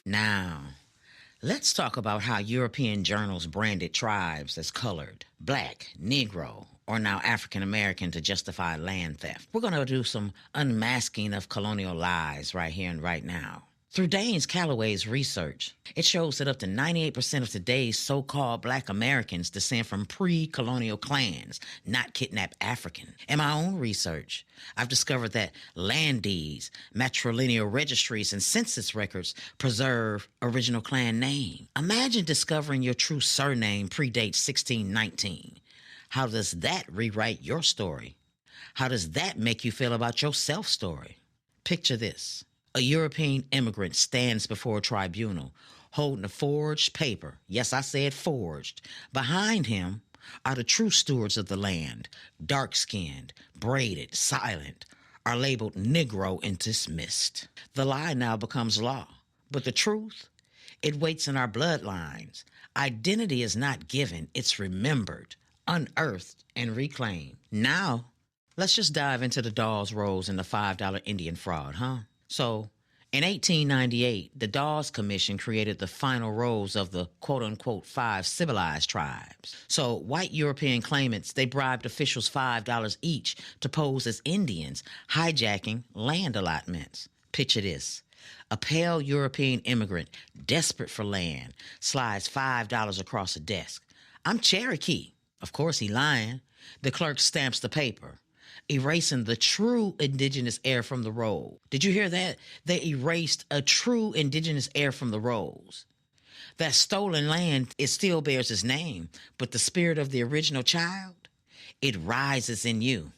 Now, let's talk about how European journals branded tribes as colored, black, Negro, or now African American to justify land theft. We're going to do some unmasking of colonial lies right here and right now. Through Danes Calloway's research, it shows that up to 98% of today's so-called black Americans descend from pre-colonial clans, not kidnapped African. In my own research, I've discovered that land deeds, matrilineal registries, and census records preserve original clan name. Imagine discovering your true surname predates 1619. How does that rewrite your story? How does that make you feel about your self-story? Picture this. A European immigrant stands before a tribunal holding a forged paper. Yes, I said forged. Behind him are the true stewards of the land, dark-skinned, braided, silent, are labeled Negro and dismissed. The lie now becomes law. But the truth, it waits in our bloodlines. Identity is not given, it's remembered, unearthed, and reclaimed. Now, let's just dive into the Dawes Rolls and the $5 Indian fraud, huh? So, in 1898, the Dawes Commission created the final rolls of the quote-unquote 5 civilized tribes. So, white European claimants, they bribed officials $5 each to pose as Indians, hijacking land allotments. Picture this. A pale European immigrant, desperate for land, slides $5 across a desk. I'm Cherokee. Of course he lying. The clerk stamps the paper, erasing the true indigenous heir from the roll. Did you hear that? They erased a true indigenous heir from the rolls. That stolen land, it still bears his name, but the spirit of the original child, it rises in you.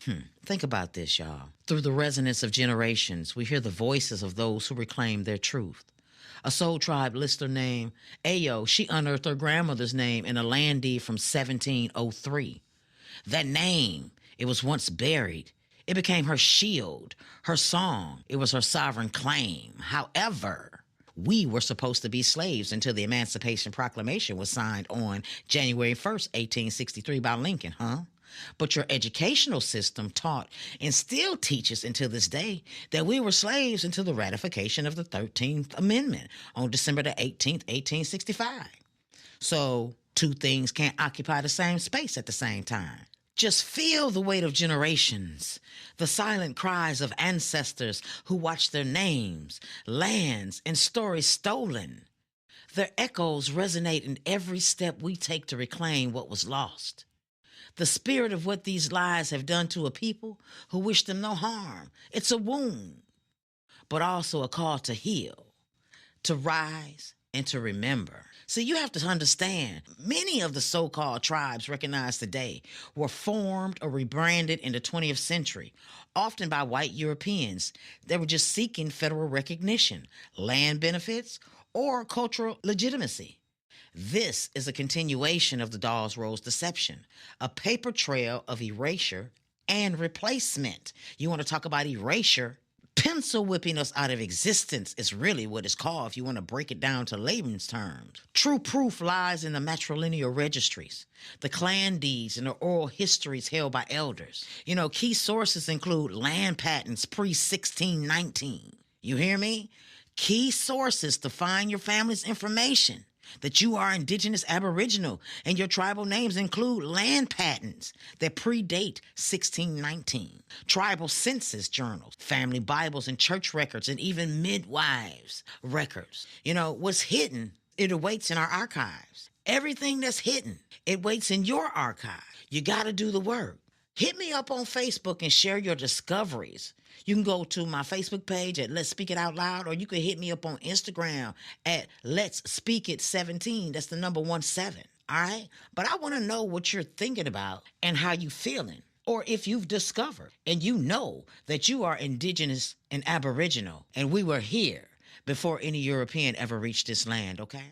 Think about this, y'all. Through the resonance of generations, we hear the voices of those who reclaim their truth. A soul tribe lister named Ayo, she unearthed her grandmother's name in a land deed from 1703. That name, it was once buried. It became her shield, her song. It was her sovereign claim. However, we were supposed to be slaves until the Emancipation Proclamation was signed on January 1st, 1863 by Lincoln, huh? But your educational system taught and still teaches until this day that we were slaves until the ratification of the 13th Amendment on December the 18th, 1865. So, two things can't occupy the same space at the same time. Just feel the weight of generations, the silent cries of ancestors who watched their names, lands, and stories stolen. Their echoes resonate in every step we take to reclaim what was lost. The spirit of what these lies have done to a people who wish them no harm. It's a wound, but also a call to heal, to rise, and to remember. So you have to understand, many of the so-called tribes recognized today were formed or rebranded in the 20th century, often by white Europeans. They were just seeking federal recognition, land benefits, or cultural legitimacy. This is a continuation of the Dawes Rolls deception, a paper trail of erasure and replacement. You want to talk about erasure? Pencil whipping us out of existence is really what it's called if you want to break it down to layman's terms. True proof lies in the matrilineal registries, the clan deeds, and the oral histories held by elders. Key sources include land patents pre-1619. You hear me? Key sources to find your family's information that you are indigenous aboriginal, and your tribal names include land patents that predate 1619, tribal census journals, family Bibles and church records, and even midwives' records. What's hidden, it awaits in our archives. Everything that's hidden, it waits in your archive. You got to do the work. Hit me up on Facebook and share your discoveries. You can go to my Facebook page at Let's Speak It Out Loud, or you can hit me up on Instagram at Let's Speak It 17. That's the number 17. All right? But I want to know what you're thinking about and how you feeling. Or if you've discovered and you know that you are indigenous and aboriginal and we were here before any European ever reached this land, okay?